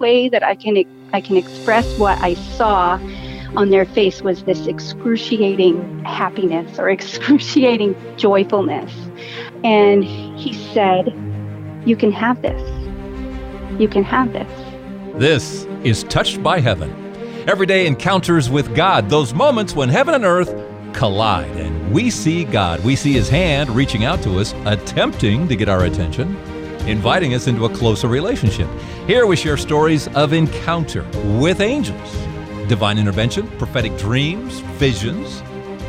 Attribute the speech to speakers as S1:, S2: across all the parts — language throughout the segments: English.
S1: way that I can express what I saw on their face was this excruciating happiness or excruciating joyfulness. And he said, "You can have this. You can have this."
S2: This is Touched by Heaven. Everyday encounters with God, those moments when heaven and earth collide and we see God. We see His hand reaching out to us, attempting to get our attention, inviting us into a closer relationship. Here we share stories of encounter with angels, divine intervention, prophetic dreams, visions,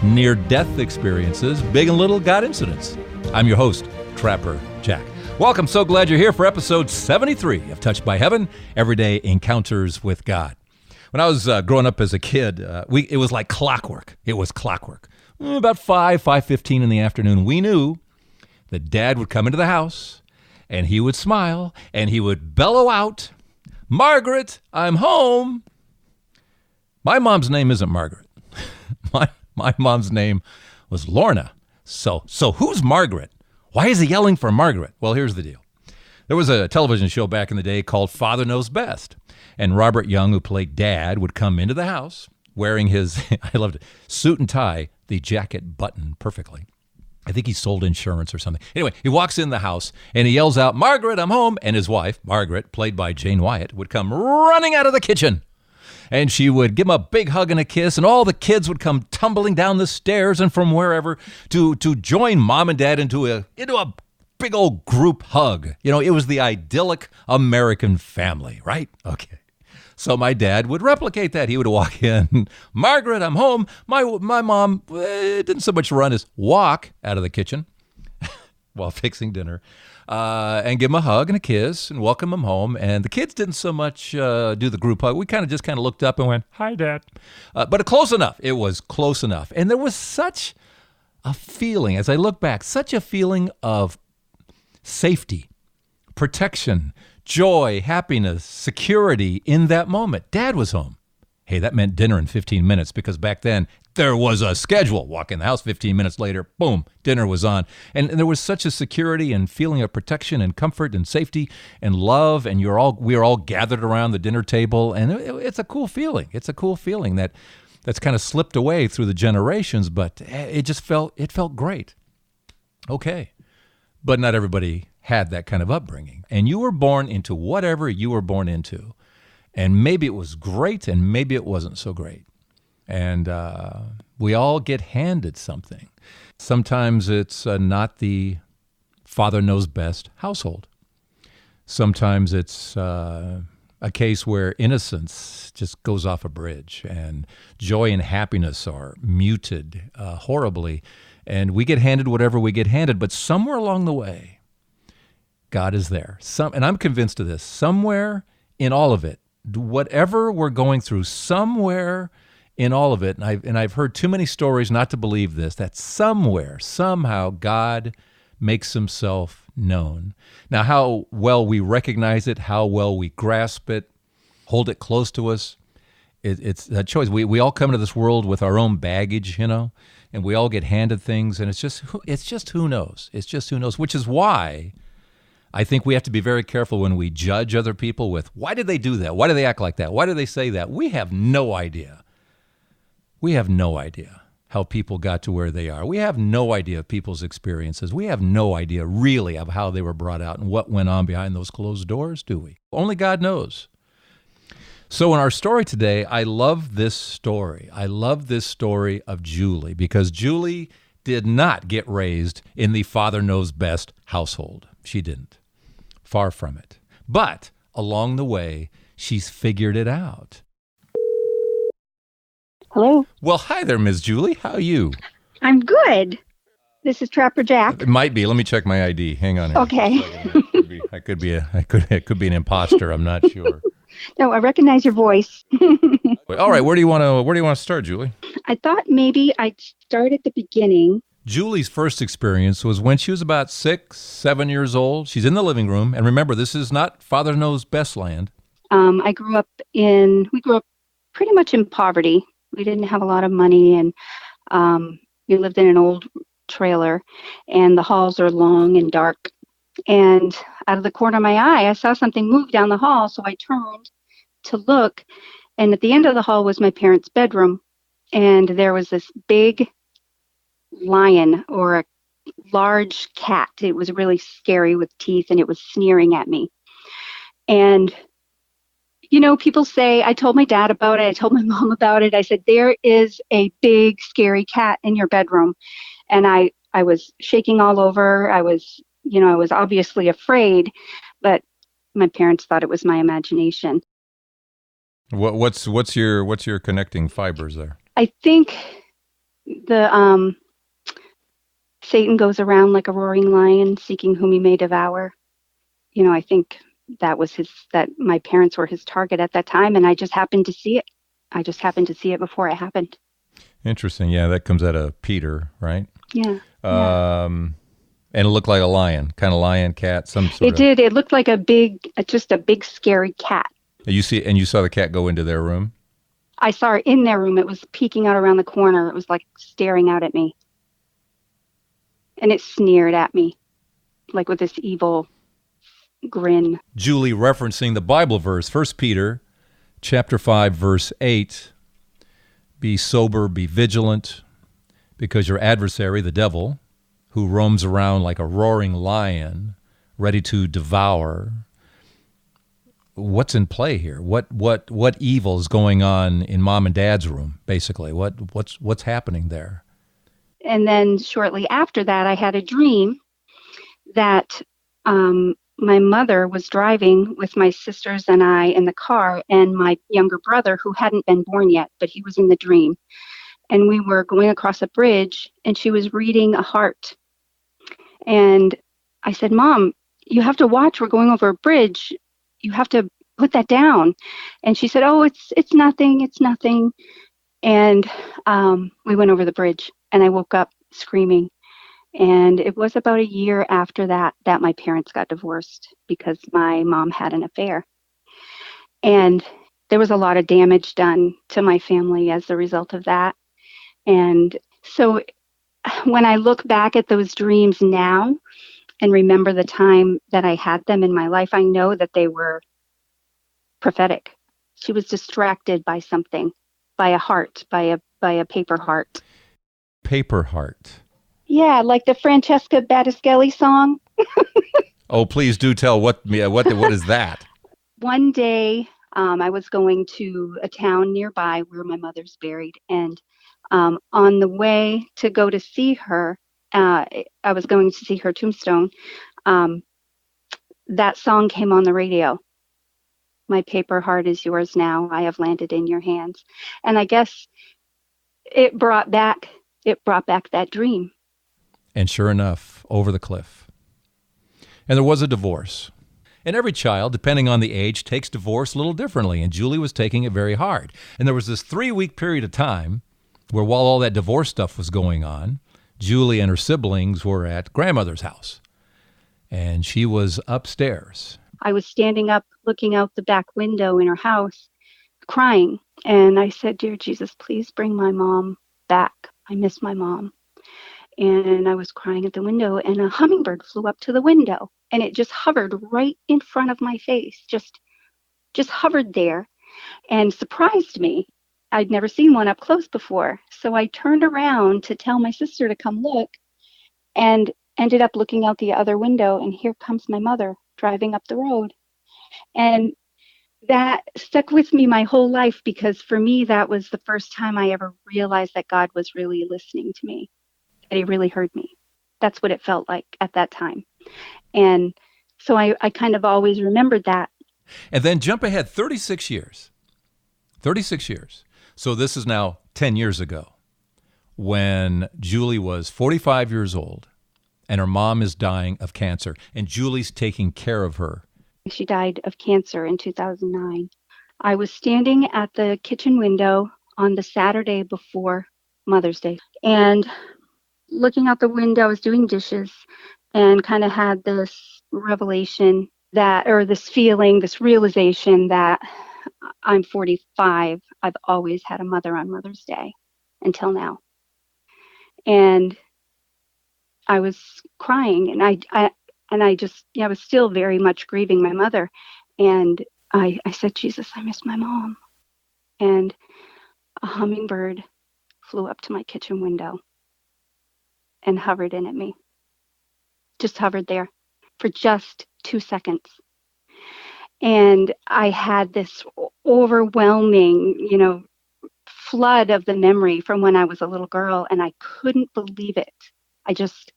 S2: near-death experiences, big and little God incidents. I'm your host, Trapper Jack. Welcome, so glad you're here for episode 73 of Touched by Heaven, Everyday Encounters with God. When I was growing up as a kid, it was like clockwork. It was clockwork. About 5:15 in the afternoon, we knew that Dad would come into the house, and he would smile, and he would bellow out, "Margaret, I'm home." My mom's name isn't Margaret. My mom's name was Lorna. So who's Margaret? Why is he yelling for Margaret? Well, here's the deal. There was a television show back in the day called Father Knows Best. And Robert Young, who played Dad, would come into the house wearing his, I loved it, suit and tie, the jacket buttoned perfectly. I think he sold insurance or something. Anyway, he walks in the house and he yells out, "Margaret, I'm home." And his wife, Margaret, played by Jane Wyatt, would come running out of the kitchen. And she would give him a big hug and a kiss, and all the kids would come tumbling down the stairs and from wherever to join Mom and Dad into a big old group hug. You know, it was the idyllic American family, right? Okay. So my dad would replicate that. He would walk in, "Margaret, I'm home." My mom didn't so much run as walk out of the kitchen while fixing dinner and give him a hug and a kiss and welcome him home. And the kids didn't so much do the group hug. We kind of looked up and went, "Hi, Dad." But close enough. It was close enough. And there was such a feeling, as I look back, such a feeling of safety, protection, joy, happiness, security in that moment. Dad was home. Hey, that meant dinner in 15 minutes because back then there was a schedule. Walk in the house 15 minutes later, boom, dinner was on. And there was such a security and feeling of protection and comfort and safety and love. And we are all gathered around the dinner table. And it's a cool feeling. It's a cool feeling that's kind of slipped away through the generations, but it felt great. Okay. But not everybody had that kind of upbringing. And you were born into whatever you were born into. And maybe it was great and maybe it wasn't so great. And we all get handed something. Sometimes it's not the Father Knows Best household. Sometimes it's a case where innocence just goes off a bridge and joy and happiness are muted horribly. And we get handed whatever we get handed, but somewhere along the way, God is there. And I'm convinced of this. Somewhere in all of it, whatever we're going through, somewhere in all of it, and I've heard too many stories not to believe this, that somewhere, somehow, God makes Himself known. Now, how well we recognize it, how well we grasp it, hold it close to us, it's a choice. We all come into this world with our own baggage, and we all get handed things, and it's just who knows. It's just who knows, which is why I think we have to be very careful when we judge other people with, why did they do that? Why do they act like that? Why do they say that? We have no idea. We have no idea how people got to where they are. We have no idea of people's experiences. We have no idea really of how they were brought out and what went on behind those closed doors, do we? Only God knows. So in our story today, I love this story. I love this story of Julie because Julie did not get raised in the Father Knows Best household. She didn't. Far from it. But along the way, she's figured it out.
S1: Hello.
S2: Well, hi there, Ms. Julie. How are you?
S1: I'm good. This is Trapper Jack.
S2: It might be. Let me check my ID. Hang on.
S1: Okay.
S2: It could be an imposter. I'm not sure.
S1: No, I recognize your voice.
S2: All right, where do you want to start, Julie?
S1: I thought maybe I'd start at the beginning.
S2: Julie's first experience was when she was about 6, 7 years old. She's in the living room, and remember, this is not Father Knows Best land.
S1: We grew up pretty much in poverty. We didn't have a lot of money, and we lived in an old trailer, and the halls are long and dark. And out of the corner of my eye, I saw something move down the hall, so I turned, to look, and at the end of the hall was my parents' bedroom, and there was this big lion or a large cat. It was really scary with teeth, and it was sneering at me. And people say, I told my dad about it. I told my mom about it. I said, there is a big, scary cat in your bedroom. And I was shaking all over. I was obviously afraid, but my parents thought it was my imagination.
S2: What's your connecting fibers there?
S1: I think the Satan goes around like a roaring lion, seeking whom he may devour. I think that my parents were his target at that time, and I just happened to see it. I just happened to see it before it happened.
S2: Interesting. Yeah, that comes out of Peter, right?
S1: Yeah.
S2: And it looked like a lion, kind of lion, cat, some sort
S1: It did. It looked like just a big, scary cat.
S2: You saw the cat go into their room?
S1: I saw it in their room. It was peeking out around the corner. It was like staring out at me. And it sneered at me, like with this evil grin.
S2: Julie referencing the Bible verse, 1 Peter chapter 5, verse 8, be sober, be vigilant, because your adversary, the devil, who roams around like a roaring lion, ready to devour. What's in play here? What evil is going on in mom and dad's room, basically? What's happening there?
S1: And then shortly after that, I had a dream that my mother was driving with my sisters and I in the car, and my younger brother, who hadn't been born yet, but he was in the dream. And we were going across a bridge, and she was reading a heart. And I said, Mom, you have to watch. We're going over a bridge. You have to put that down. And she said, oh, it's nothing. It's nothing. And we went over the bridge, and I woke up screaming. And it was about a year after that my parents got divorced because my mom had an affair. And there was a lot of damage done to my family as a result of that. And so when I look back at those dreams now and remember the time that I had them in my life, I know that they were prophetic. She was distracted by something, by a heart, by a paper heart.
S2: Paper heart.
S1: Yeah, like the Francesca Battistelli song.
S2: Oh, please do tell what is that?
S1: One day, I was going to a town nearby where my mother's buried, and on the way to go to see her, I was going to see her tombstone. That song came on the radio. My paper heart is yours now. I have landed in your hands. And I guess it brought back that dream.
S2: And sure enough, over the cliff. And there was a divorce. And every child, depending on the age, takes divorce a little differently. And Julie was taking it very hard. And there was this 3-week period of time where while all that divorce stuff was going on, Julie and her siblings were at grandmother's house. And she was upstairs.
S1: I was standing up, looking out the back window in her house, crying. And I said, Dear Jesus, please bring my mom back. I miss my mom. And I was crying at the window, and a hummingbird flew up to the window, and it just hovered right in front of my face, just hovered there and surprised me. I'd never seen one up close before. So I turned around to tell my sister to come look, and ended up looking out the other window, and here comes my mother driving up the road. And that stuck with me my whole life, because for me, that was the first time I ever realized that God was really listening to me, that he really heard me. That's what it felt like at that time. And so I kind of always remembered that.
S2: And then jump ahead 36 years. 36 years. So this is now 10 years ago when Julie was 45 years old and her mom is dying of cancer, and Julie's taking care of her.
S1: She died of cancer in 2009. I was standing at the kitchen window on the Saturday before Mother's Day, and looking out the window, I was doing dishes and kind of had this revelation this feeling, this realization that I'm 45. I've always had a mother on Mother's Day until now. And I was crying, and I was still very much grieving my mother. And I said, Jesus, I miss my mom. And a hummingbird flew up to my kitchen window and hovered in at me, just hovered there for just 2 seconds. And I had this overwhelming, flood of the memory from when I was a little girl, and I couldn't believe it. I just,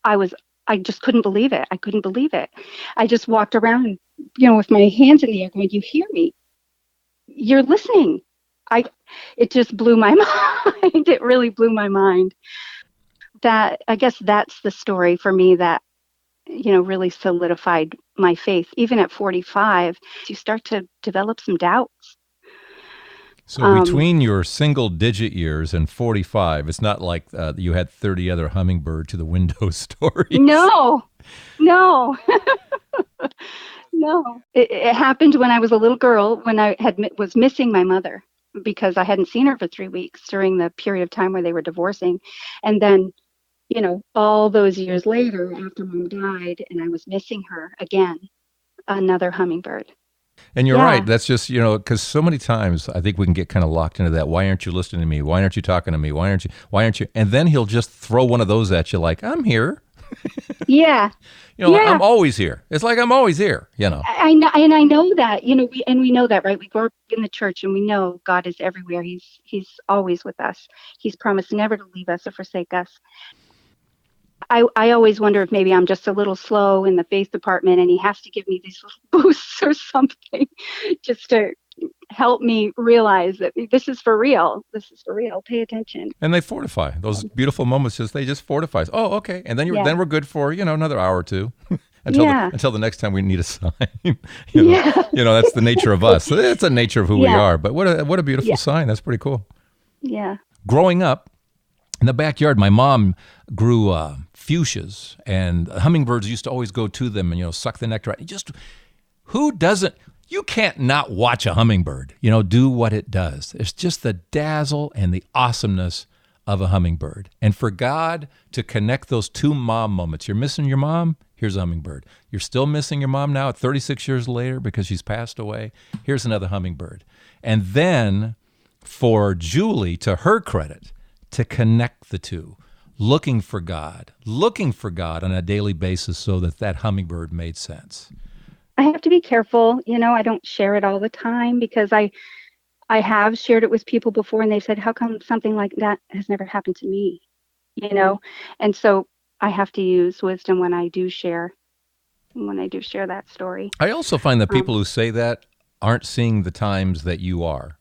S1: I was, I just couldn't believe it. I couldn't believe it. I just walked around, with my hands in the air going, you hear me? You're listening. I, it just blew my mind. It really blew my mind. I guess that's the story for me that, really solidified my faith. Even at 45, you start to develop some doubts.
S2: So between your single-digit years and 45, it's not like you had 30 other hummingbird to the window stories.
S1: No. No. It happened when I was a little girl, when I was missing my mother because I hadn't seen her for 3 weeks during the period of time where they were divorcing. And then, all those years later, after Mom died and I was missing her again, another hummingbird.
S2: And you're right. That's just, because so many times I think we can get kind of locked into that. Why aren't you listening to me? Why aren't you talking to me? Why aren't you? And then he'll just throw one of those at you like, I'm here.
S1: Yeah.
S2: I'm always here. It's like I'm always here,
S1: I know, and I know that, we know that, right? We grow up in the church and we know God is everywhere. He's always with us. He's promised never to leave us or forsake us. I always wonder if maybe I'm just a little slow in the faith department and he has to give me these little boosts or something just to help me realize that this is for real. This is for real. Pay attention.
S2: And they fortify those beautiful moments. They just fortify. Oh, okay. And then then we're good for, another hour or two until the next time we need a sign. That's the nature of us. It's the nature of who we are. But what a beautiful sign. That's pretty cool.
S1: Yeah.
S2: Growing up in the backyard, my mom grew fuchsias, and hummingbirds used to always go to them and, suck the nectar out. Who doesn't? You can't not watch a hummingbird, do what it does. It's just the dazzle and the awesomeness of a hummingbird. And for God to connect those two mom moments, you're missing your mom, here's a hummingbird. You're still missing your mom now at 36 years later because she's passed away, here's another hummingbird. And then for Julie, to her credit, to connect the two, looking for God on a daily basis so that hummingbird made sense.
S1: I have to be careful. I don't share it all the time because I have shared it with people before and they said, how come something like that has never happened to me? And so I have to use wisdom when I do share that story.
S2: I also find that people who say that aren't seeing the times that you are.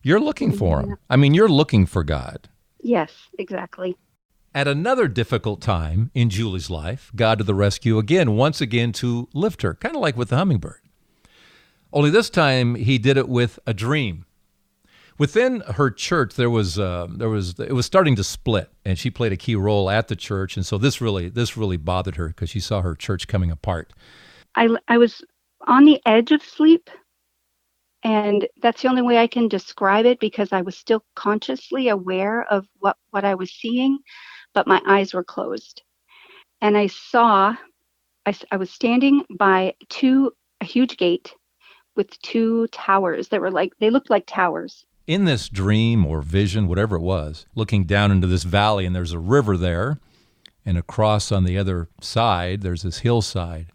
S2: You're looking for him. I mean, you're looking for God.
S1: Yes, exactly.
S2: At another difficult time in Julie's life, God to the rescue once again to lift her, kind of like with the hummingbird. Only this time he did it with a dream. Within her church, it was starting to split, and she played a key role at the church, and so this really bothered her because she saw her church coming apart.
S1: I was on the edge of sleep, and that's the only way I can describe it because I was still consciously aware of what I was seeing, but my eyes were closed. And I was standing by a huge gate with two towers that they looked like towers.
S2: In this dream or vision, whatever it was, looking down into this valley, and there's a river there, and across on the other side, there's this hillside.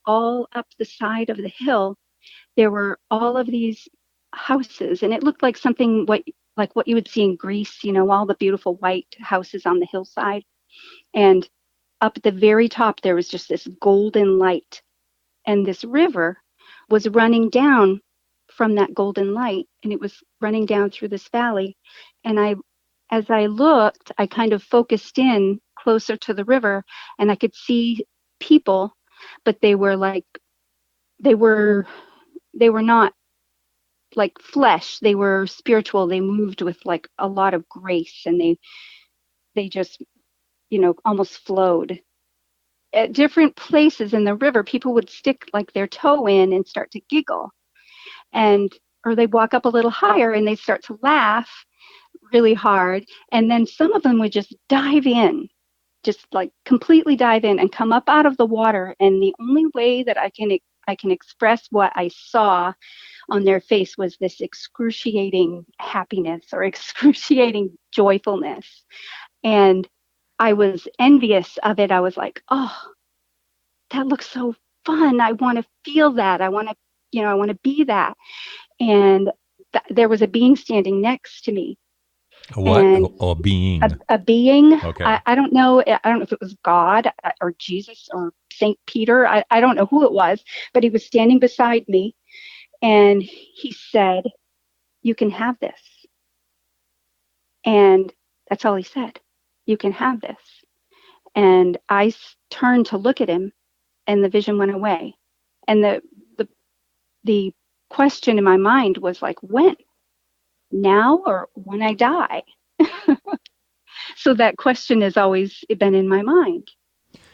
S1: All up the side of the hill, there were all of these houses, and it looked like something like what you would see in Greece, all the beautiful white houses on the hillside. And up at the very top, there was just this golden light. And this river was running down from that golden light, and it was running down through this valley. And as I looked, I kind of focused in closer to the river, and I could see people, but they were not like flesh. They were spiritual. They moved with like a lot of grace, and they just, almost flowed. At different places in the river, people would stick like their toe in and start to giggle, or they'd walk up a little higher and they'd start to laugh really hard. And then some of them would just dive in, just like completely dive in and come up out of the water. And the only way that I can I can express what I saw on their face was this excruciating happiness or excruciating joyfulness. And I was envious of it. I was like, oh, that looks so fun. I want to feel that. I want to be that. And there was a being standing next to me.
S2: A what? A being.
S1: A being.
S2: Okay.
S1: I don't know. I don't know if it was God or Jesus or Saint Peter. I don't know who it was, but he was standing beside me, and he said, "You can have this." And that's all he said. You can have this. And I turned to look at him, and the vision went away. And the question in my mind was like, when? Now or when I die? So that question has always been in my mind,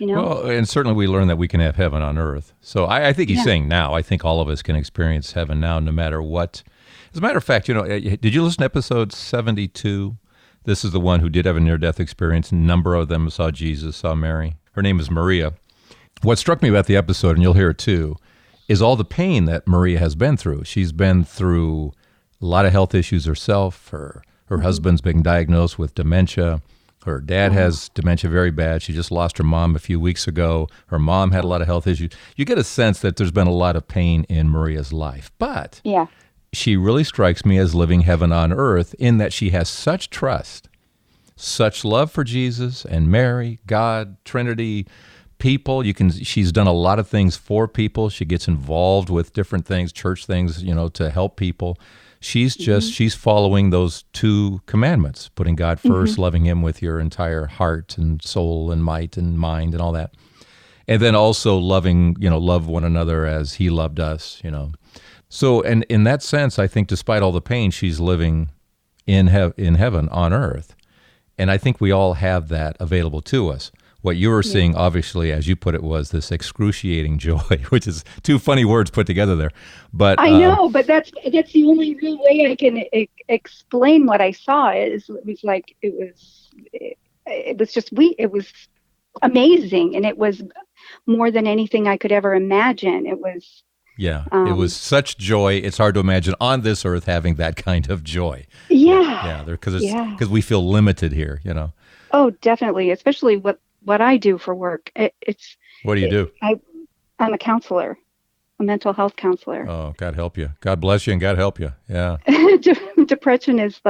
S2: Well, and certainly we learn that we can have heaven on earth. So I think he's saying now. I think all of us can experience heaven now, no matter what. As a matter of fact, did you listen to episode 72? This is the one who did have a near-death experience. A number of them saw Jesus, saw Mary. Her name is Maria. What struck me about the episode, and you'll hear it too, is all the pain that Maria has been through. She's been through a lot of health issues herself. Her husband's been diagnosed with dementia. Her dad has dementia very bad. She just lost her mom a few weeks ago. Her mom had a lot of health issues. You get a sense that there's been a lot of pain in Maria's life. But she really strikes me as living heaven on earth in that she has such trust, such love for Jesus and Mary, God, Trinity, people. She's done a lot of things for people. She gets involved with different things, church things, to help people. She's following those two commandments, putting God first, loving him with your entire heart and soul and might and mind and all that. And then also love one another as he loved us, So, and in that sense, I think despite all the pain, she's living in heaven on earth. And I think we all have that available to us. What you were seeing, obviously, as you put it, was this excruciating joy, which is two funny words put together there. But
S1: I know, but that's the only real way I can explain what I saw. It was amazing, and it was more than anything I could ever imagine. It was.
S2: Yeah, it was such joy. It's hard to imagine on this earth having that kind of joy.
S1: Yeah,
S2: because we feel limited here.
S1: Oh, definitely, especially what I do for work.
S2: What do you do?
S1: I'm a counselor, a mental health counselor.
S2: Oh, God help you. God bless you and God help you. Yeah.
S1: Depression is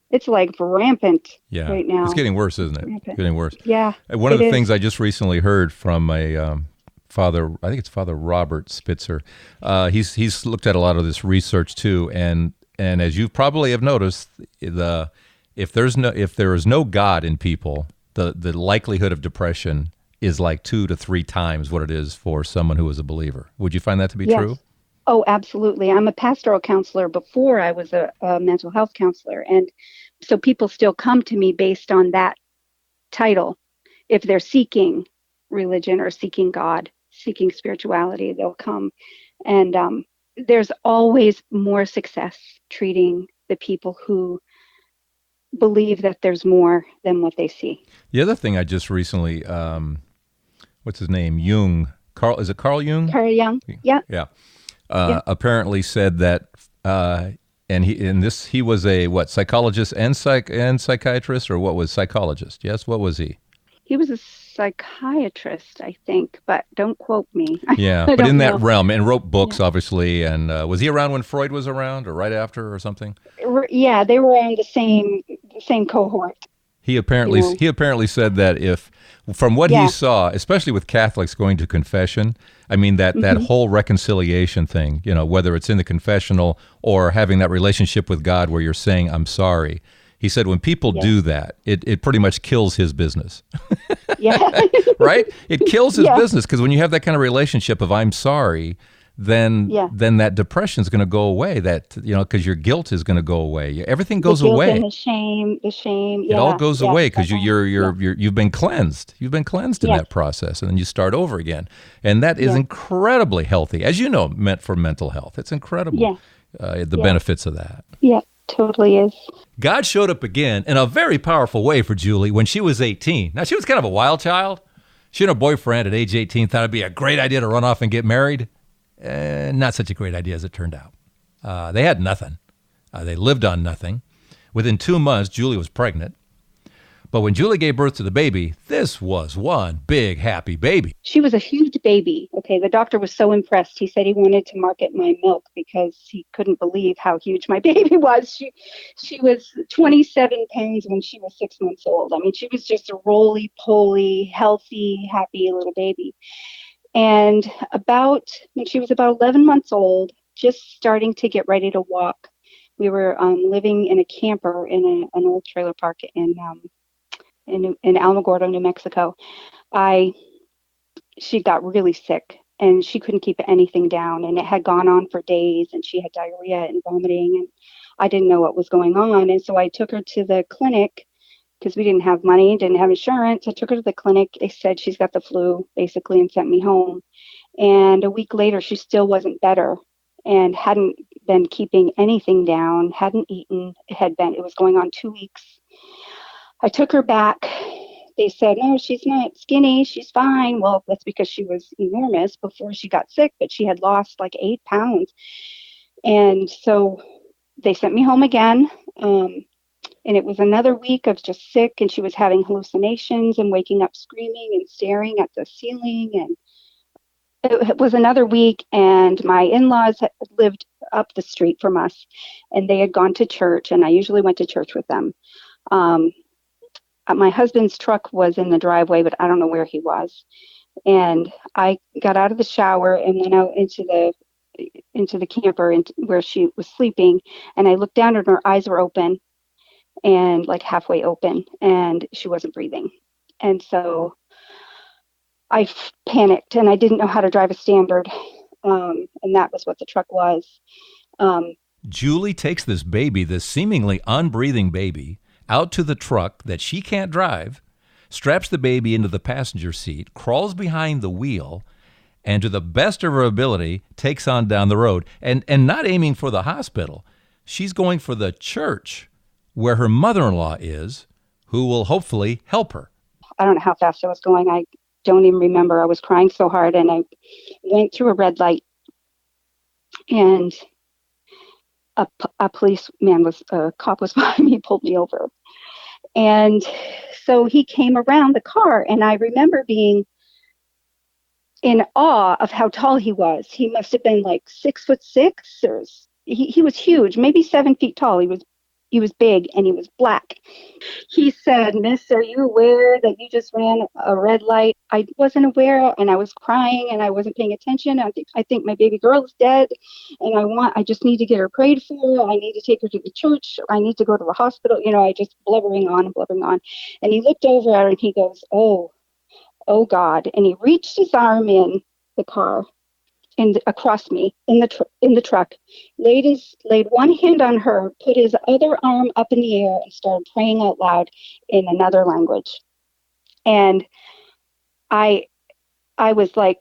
S1: it's rampant right now.
S2: It's getting worse, isn't it? Rampant. Getting worse.
S1: Yeah.
S2: One of the things I just recently heard from a Father, I think it's Father Robert Spitzer. He's looked at a lot of this research too, and as you probably have noticed, if there is no God in people, the likelihood of depression is like 2 to 3 times what it is for someone who is a believer. Would you find that to be true?
S1: Oh, absolutely. I'm a pastoral counselor before I was a mental health counselor. And so people still come to me based on that title. If they're seeking religion or seeking God, seeking spirituality, they'll come. And there's always more success treating the people who believe that there's more than what they see.
S2: The other thing I just recently, what's his name? Jung. Is it Carl Jung?
S1: Carl Jung. Yeah.
S2: Yeah. Apparently said that, he was a psychologist and psychiatrist, or what was psychologist? Yes, what was he?
S1: He was a psychiatrist, I think, but don't quote me.
S2: Yeah, but in that realm, and wrote books, obviously. And was he around when Freud was around, or right after, or something?
S1: Yeah, they were in the same cohort.
S2: He apparently said that from what he saw, especially with Catholics going to confession, I mean that whole reconciliation thing, whether it's in the confessional or having that relationship with God where you're saying I'm sorry. He said when people do that, it pretty much kills his business.
S1: Yeah.
S2: Right? It kills his business, because when you have that kind of relationship of I'm sorry, then that depression is going to go away. That because your guilt is going to go away. Everything goes away.
S1: And the shame.
S2: It all goes away because you've been cleansed. You've been cleansed in that process, and then you start over again. And that is incredibly healthy, as you know, meant for mental health. It's incredible. The benefits of that.
S1: Yeah. Totally is.
S2: God showed up again in a very powerful way for Julie when she was 18. Now, she was kind of a wild child. She and her boyfriend at age 18 thought it'd be a great idea to run off and get married. Not such a great idea as it turned out. They had nothing. They lived on nothing. Within 2 months, Julie was pregnant. But when Julie gave birth to the baby, this was one big happy baby.
S1: She was a huge baby. Okay, the doctor was so impressed. He said he wanted to market my milk because he couldn't believe how huge my baby was. She was 27 pounds when she was 6 months old. I mean, she was just a roly-poly, healthy, happy little baby. And when she was about 11 months old, just starting to get ready to walk, we were living in a camper in an old trailer park in Alamogordo, New Mexico. She got really sick and she couldn't keep anything down, and it had gone on for days, and she had diarrhea and vomiting, and I didn't know what was going on. And so I took her to the clinic because we didn't have money, didn't have insurance. I took her to the clinic. They said she's got the flu, basically, and sent me home. And a week later, she still wasn't better and hadn't been keeping anything down, hadn't eaten. It was going on 2 weeks. I took her back. They said, no, she's not skinny. She's fine. Well, that's because she was enormous before she got sick, but she had lost like 8 pounds. And so they sent me home again. And it was another week of just sick, and she was having hallucinations and waking up screaming and staring at the ceiling. And it was another week, and my in-laws had lived up the street from us, and they had gone to church, and I usually went to church with them. My husband's truck was in the driveway, but I don't know where he was. And I got out of the shower and went out into the camper where she was sleeping, and I looked down and her eyes were open and like halfway open, and she wasn't breathing. And so I panicked, and I didn't know how to drive a standard, and that was what the truck was.
S2: Julie takes this baby, this seemingly unbreathing baby, out to the truck that she can't drive, straps the baby into the passenger seat, crawls behind the wheel, and to the best of her ability, takes on down the road. And not aiming for the hospital, she's going for the church where her mother-in-law is, who will hopefully help her.
S1: I don't know how fast I was going. I don't even remember. I was crying so hard, and I went through a red light, and a cop was behind me, pulled me over. And so he came around the car, and I remember being in awe of how tall he was. He must have been like 6'6", or he was huge, maybe 7 feet tall. He was big, and he was black. He said, "Miss, are you aware that you just ran a red light?" I wasn't aware, and I was crying, and I wasn't paying attention. I think my baby girl is dead, and I just need to get her prayed for. I need to take her to the church. I need to go to the hospital. I just blubbering on. And he looked over at her, and he goes, "Oh God!" And he reached his arm in the car and across me in the truck, laid one hand on her, put his other arm up in the air, and started praying out loud in another language. And I was like,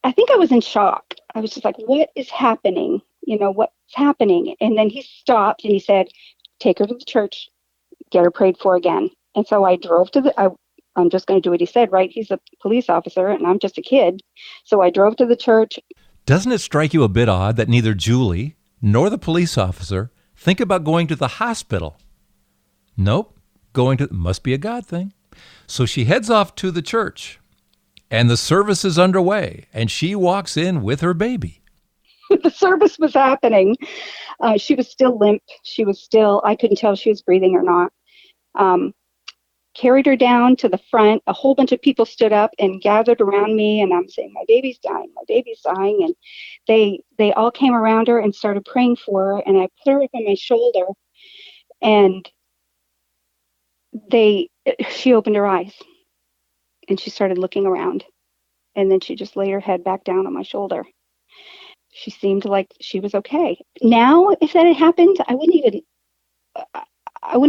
S1: I think I was in shock. I was just like, what is happening? What's happening? And then he stopped and he said, "Take her to the church, get her prayed for again." And so I drove I'm just going to do what he said, right? He's a police officer, and I'm just a kid. So I drove to the church.
S2: Doesn't it strike you a bit odd that neither Julie nor the police officer think about going to the hospital? Nope, must be a God thing. So she heads off to the church, and the service is underway, and she walks in with her baby.
S1: The service was happening. She was still limp. I couldn't tell if she was breathing or not. Carried her down to the front. A whole bunch of people stood up and gathered around me, and I'm saying, "My baby's dying, my baby's dying." And they all came around her and started praying for her, and I put her up on my shoulder, and she opened her eyes, and she started looking around, and then she just laid her head back down on my shoulder. She seemed like she was okay. Now, if that had happened, I wouldn't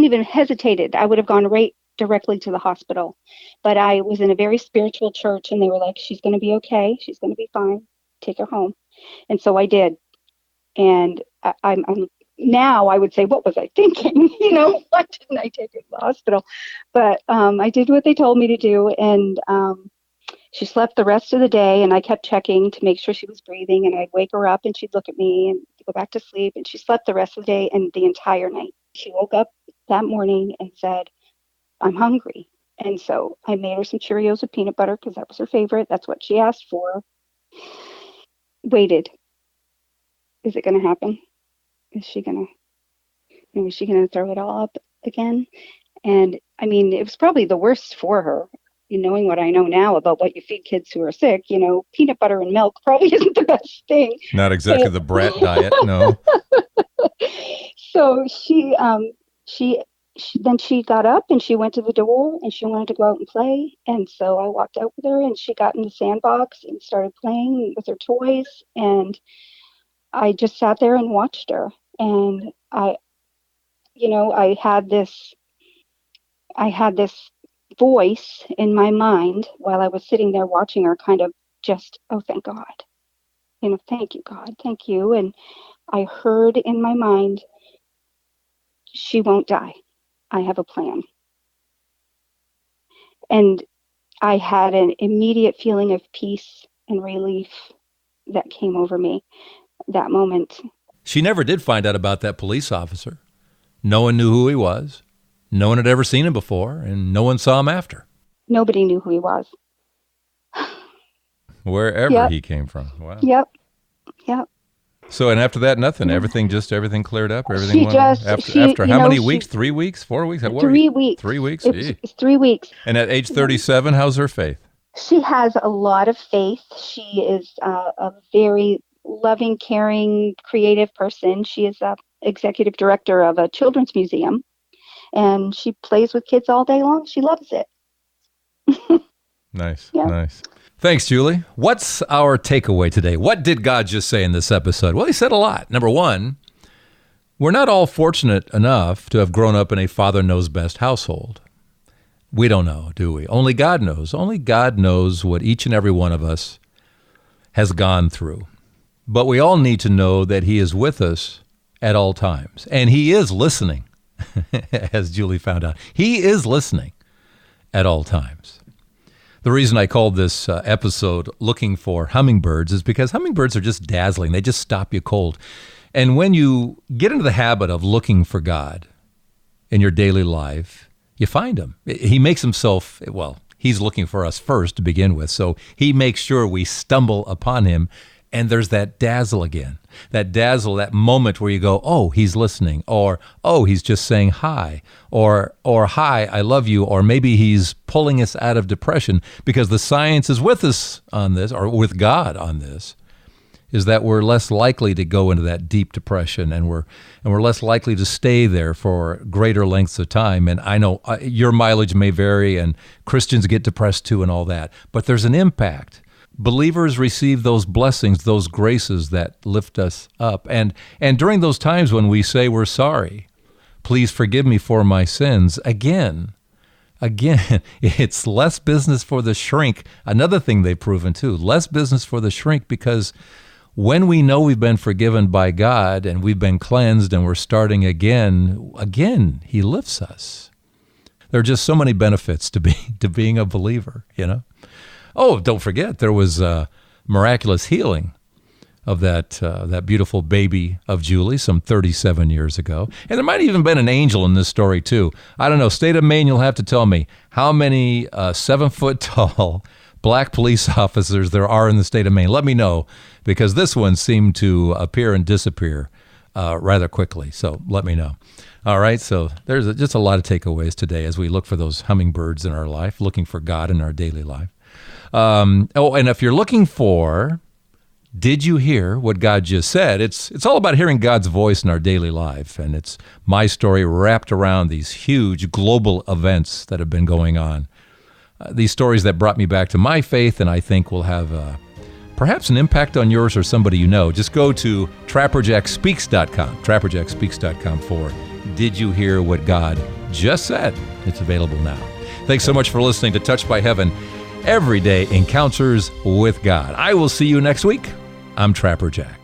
S1: even hesitated. I would have gone right directly to the hospital. But I was in a very spiritual church, and they were like, "She's going to be okay. She's going to be fine. Take her home." And so I did. And I'm now I would say, what was I thinking? Why didn't I take her to the hospital? But I did what they told me to do. And She slept the rest of the day, and I kept checking to make sure she was breathing, and I'd wake her up and she'd look at me and go back to sleep, and she slept the rest of the day and the entire night. She woke up that morning and said, I'm hungry. And so I made her some Cheerios with peanut butter because that was her favorite. That's what she asked for. Waited. Is it going to happen? Is she going to throw it all up again? And I mean, it was probably the worst for her. Knowing what I know now about what you feed kids who are sick, peanut butter and milk probably isn't the best thing.
S2: Not exactly the brat diet, no.
S1: So then she got up and she went to the door and she wanted to go out and play. And so I walked out with her and she got in the sandbox and started playing with her toys. And I just sat there and watched her. And I had this voice in my mind while I was sitting there watching her, kind of just, oh, thank God. Thank you, God. Thank you. And I heard in my mind, she won't die. I have a plan. And I had an immediate feeling of peace and relief that came over me that moment.
S2: She never did find out about that police officer. No one knew who he was. No one had ever seen him before, and no one saw him after.
S1: Nobody knew who he was.
S2: Wherever he came from. Wow.
S1: Yep.
S2: So, and after that, nothing. Everything cleared up. Everything went after how many weeks? 3 weeks? 4 weeks?
S1: 3 weeks.
S2: 3 weeks.
S1: It's 3 weeks.
S2: And at age 37, how's her faith?
S1: She has a lot of faith. She is a very loving, caring, creative person. She is a executive director of a children's museum, and she plays with kids all day long. She loves it.
S2: Nice. Thanks, Julie. What's our takeaway today? What did God just say in this episode? Well, he said a lot. Number one, we're not all fortunate enough to have grown up in a father knows best household. We don't know, do we? Only God knows. Only God knows what each and every one of us has gone through. But we all need to know that he is with us at all times. And he is listening, as Julie found out. He is listening at all times. The reason I called this episode Looking for Hummingbirds is because hummingbirds are just dazzling. They just stop you cold. And when you get into the habit of looking for God in your daily life, you find him. He makes himself, he's looking for us first to begin with. So he makes sure we stumble upon him. And there's that dazzle again, that moment where you go, oh, he's listening, or, oh, he's just saying hi, or hi, I love you, or maybe he's pulling us out of depression, because the science is with us on this, or with God on this, is that we're less likely to go into that deep depression, and we're less likely to stay there for greater lengths of time. And I know your mileage may vary, and Christians get depressed too and all that, but there's an impact. Believers receive those blessings, those graces that lift us up. And during those times when we say we're sorry, please forgive me for my sins, again, it's less business for the shrink. Another thing they've proven too, less business for the shrink, because when we know we've been forgiven by God and we've been cleansed and we're starting again, he lifts us. There are just so many benefits to being a believer, Oh, don't forget, there was miraculous healing of that beautiful baby of Julie some 37 years ago. And there might have even been an angel in this story, too. I don't know. State of Maine, you'll have to tell me how many 7-foot-tall black police officers there are in the state of Maine. Let me know, because this one seemed to appear and disappear rather quickly. So let me know. All right, so there's just a lot of takeaways today as we look for those hummingbirds in our life, looking for God in our daily life. And if you're looking for, did you hear what God just said? It's all about hearing God's voice in our daily life. And it's my story wrapped around these huge global events that have been going on. These stories that brought me back to my faith, and I think will have perhaps an impact on yours or somebody you know. Just go to trapperjackspeaks.com for Did You Hear What God Just Said? It's available now. Thanks so much for listening to Touched by Heaven. Everyday encounters with God. I will see you next week. I'm Trapper Jack.